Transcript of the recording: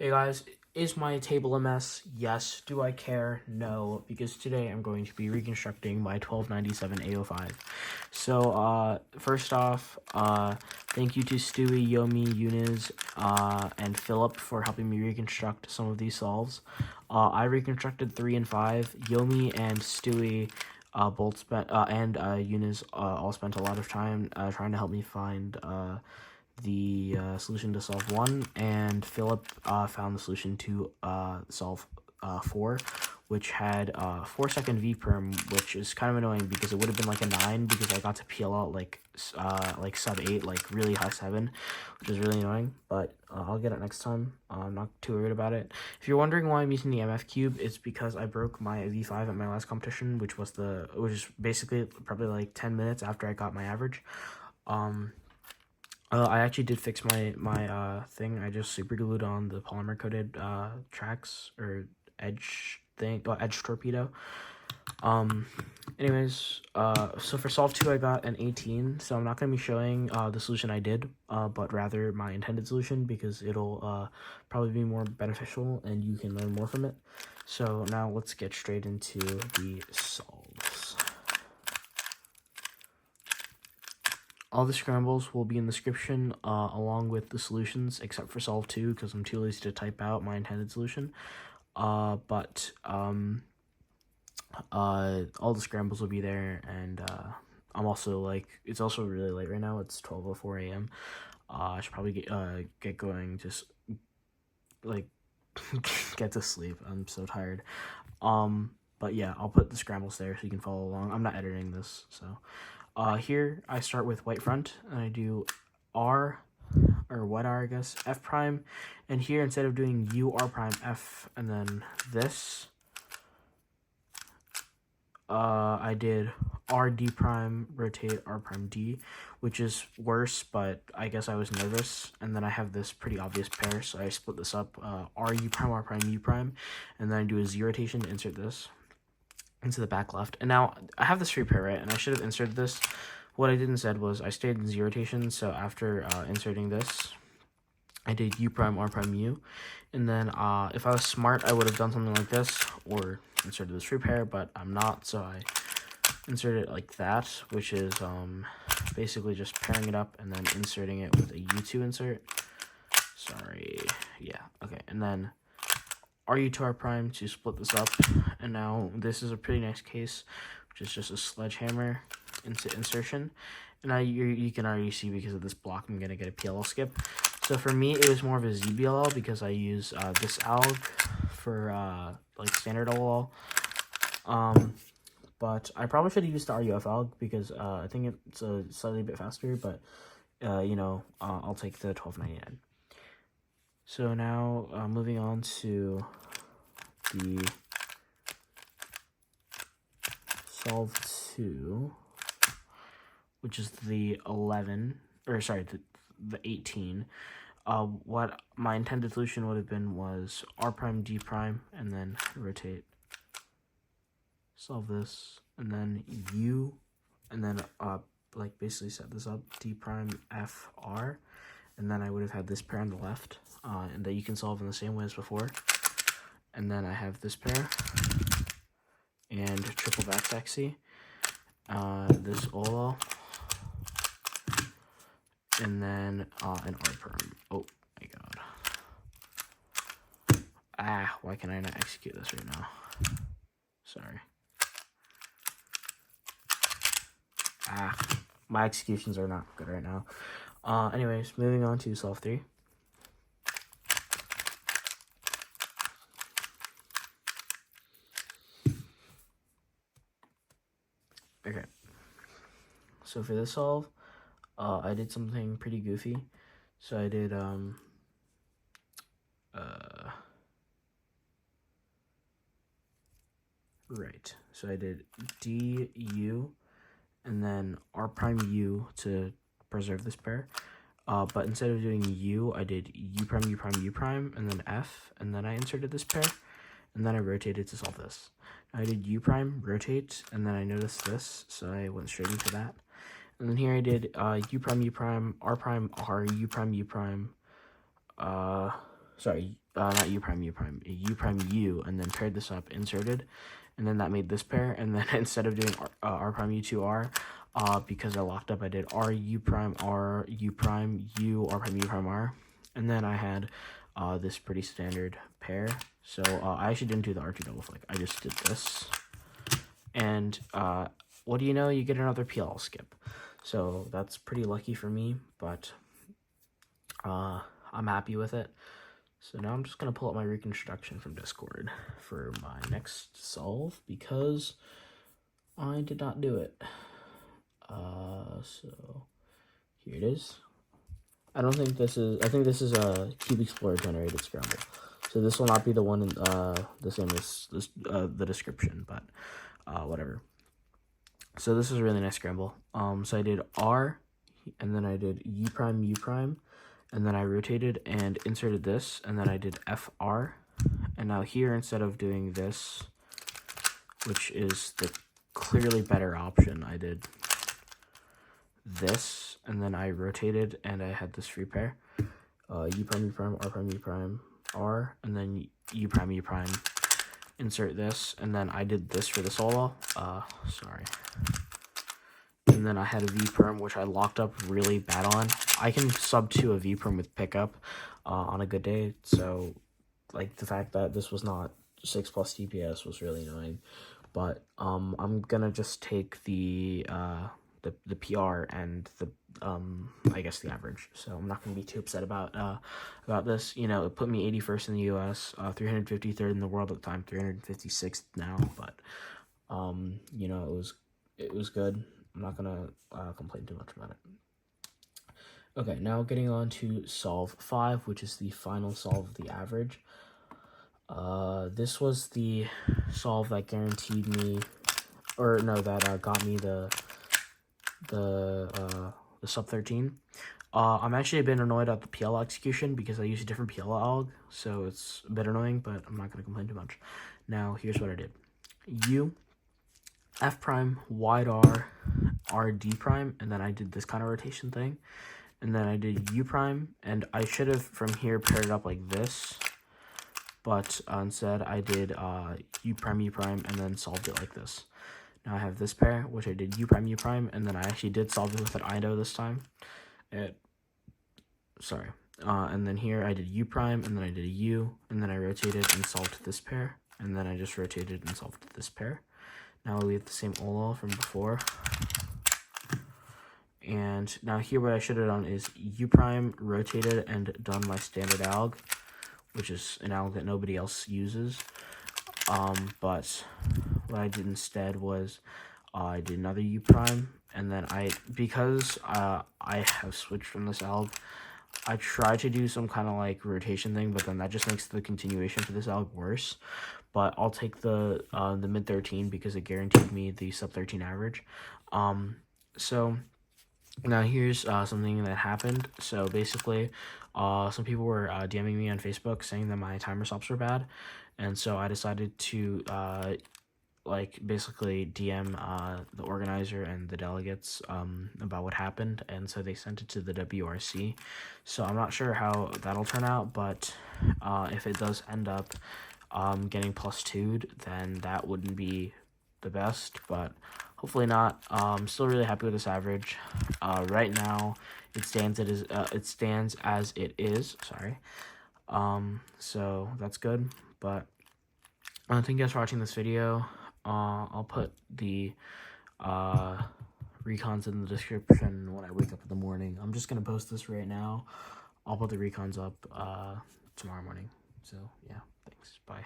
Hey guys, is my table a mess? Yes. Do I care? No, because today I'm going to be reconstructing my 1297 A05. So, first off, thank you to Stewie, Yomi, Yuniz, and Philip for helping me reconstruct some of these solves. I reconstructed 3 and 5. Yomi and Stewie both spent, and Yuniz all spent a lot of time trying to help me find the solution to solve 1, and Philip found the solution to solve 4, which had 4-second V-perm, which is kind of annoying because it would have been like a 9 because I got to peel out like sub 8, like really high 7, which is really annoying, but I'll get it next time. I'm not too worried about it. If you're wondering why I'm using the MF cube, it's because I broke my V5 at my last competition, which was basically probably like 10 minutes after I got my average. I actually did fix my thing. I just super glued on the polymer coated tracks or edge thing, edge torpedo. Anyways, so for solve 2 I got an 18, so I'm not going to be showing the solution I did, but rather my intended solution because it'll probably be more beneficial and you can learn more from it. So now let's get straight into the solves. All the scrambles will be in the description along with the solutions, except for solve 2 because I'm too lazy to type out my intended solution. All the scrambles will be there, and I'm also like, it's also really late right now. It's 12:04 a.m. I should probably get going, just like get to sleep. I'm so tired. But yeah, I'll put the scrambles there so you can follow along. I'm not editing this, so. Here I start with white front and I do R, or what R I guess, F prime, and here instead of doing U, R prime, F, and then this, I did R, D prime, rotate, R prime, D, which is worse, but I guess I was nervous, and then I have this pretty obvious pair, so I split this up, R, U prime, R prime, U prime, and then I do a Z rotation to insert this into the back left. And now I have this free pair, right, and I should have inserted this. What I did instead was I stayed in Z rotation, so after inserting this, I did U prime, R prime, U, and then if I was smart, I would have done something like this, or inserted this free pair, but I'm not, so I inserted it like that, which is basically just pairing it up and then inserting it with a U2 insert. Sorry, yeah, okay, and then RU to R prime to split this up, and now this is a pretty nice case, which is just a sledgehammer into insertion. And now you can already see because of this block I'm going to get a PLL skip. So for me, it was more of a ZBLL because I use this alg for like standard LOL. But I probably should have used the RUF alg because I think it's a slightly bit faster, but I'll take the 1299. So now moving on to the solve 2, which is the 11, or sorry, the 18. What my intended solution would have been was R prime, D prime, and then rotate. Solve this, and then U, and then like basically set this up, D prime, F, R, and then I would have had this pair on the left, and that you can solve in the same way as before. And then I have this pair, and triple backstack C, this OLO, and then an R perm. Oh my god. Why can I not execute this right now? Sorry. My executions are not good right now. Anyways, moving on to solve 3. Okay. So for this solve, I did something pretty goofy. So I did right. So I did D, U, and then R prime U to preserve this pair. But instead of doing U, I did U prime, U prime, U prime, and then F, and then I inserted this pair, and then I rotated to solve this. I did U prime, rotate, and then I noticed this, so I went straight into that. And then here I did U prime, U prime, R prime, R, U prime, not U prime, U prime U, and then paired this up, inserted, and then that made this pair, and then instead of doing R prime U2 R, because I locked up, I did R U prime U prime R prime U prime R, and then I had this pretty standard pair. So I actually didn't do the R2 double flick, I just did this, and what do you know, you get another PL skip. So that's pretty lucky for me, but I'm happy with it. So now I'm just going to pull up my reconstruction from Discord for my next solve, because I did not do it. So here it is. I think this is a Cube Explorer generated scramble. So this will not be the one in, the same as this, the description, but whatever. So this is a really nice scramble. So I did R, and then I did U prime, and then I rotated and inserted this, and then I did FR. And now here, instead of doing this, which is the clearly better option, I did this, and then I rotated, and I had this free pair. U prime, R prime, U prime, R, and then U prime, insert this, and then I did this for the solo. Sorry. And then I had a V-perm, which I locked up really bad on. I can sub to a V-perm with pickup on a good day, so like the fact that this was not 6+ DPS was really annoying. But I'm gonna just take the PR and the I guess the average. So I'm not gonna be too upset about this. You know, it put me 81st in the US, 353rd in the world at the time, 356th now. But you know, it was good. I'm not gonna complain too much about it. Okay, now getting on to solve 5, which is the final solve of the average. This was the solve that guaranteed me, or no, that got me the sub 13. I'm actually a bit annoyed at the PL execution because I use a different PL alg, so it's a bit annoying, but I'm not gonna complain too much. Now here's what I did: U, F prime, wide R, D prime, and then I did this kind of rotation thing, and then I did U prime, and I should have from here paired it up like this, but instead I did U prime, and then solved it like this. Now I have this pair, which I did U prime, and then I actually did solve it with an IDO this time. And then here I did U prime, and then I did a U, and then I rotated and solved this pair, and then I just rotated and solved this pair. Now we have the same OLO from before. And now here what I should have done is U prime, rotated, and done my standard alg, which is an alg that nobody else uses. But what I did instead was I did another U prime, and then because I have switched from this alg, I tried to do some kind of like rotation thing, but then that just makes the continuation for this alg worse. But I'll take the mid 13 because it guaranteed me the sub 13 average. So now here's something that happened. So basically, some people were DMing me on Facebook saying that my timer stops were bad, and so I decided to like basically DM the organizer and the delegates about what happened, and so they sent it to the WRC. So I'm not sure how that'll turn out, but if it does end up getting +2'd, then that wouldn't be the best, but hopefully not. I'm still really happy with this average. Right now it stands as it is. Sorry. So that's good, but thank you guys for watching this video. I'll put the recons in the description when I wake up in the morning. I'm just gonna post this right now. I'll put the recons up tomorrow morning. So yeah, thanks. Bye.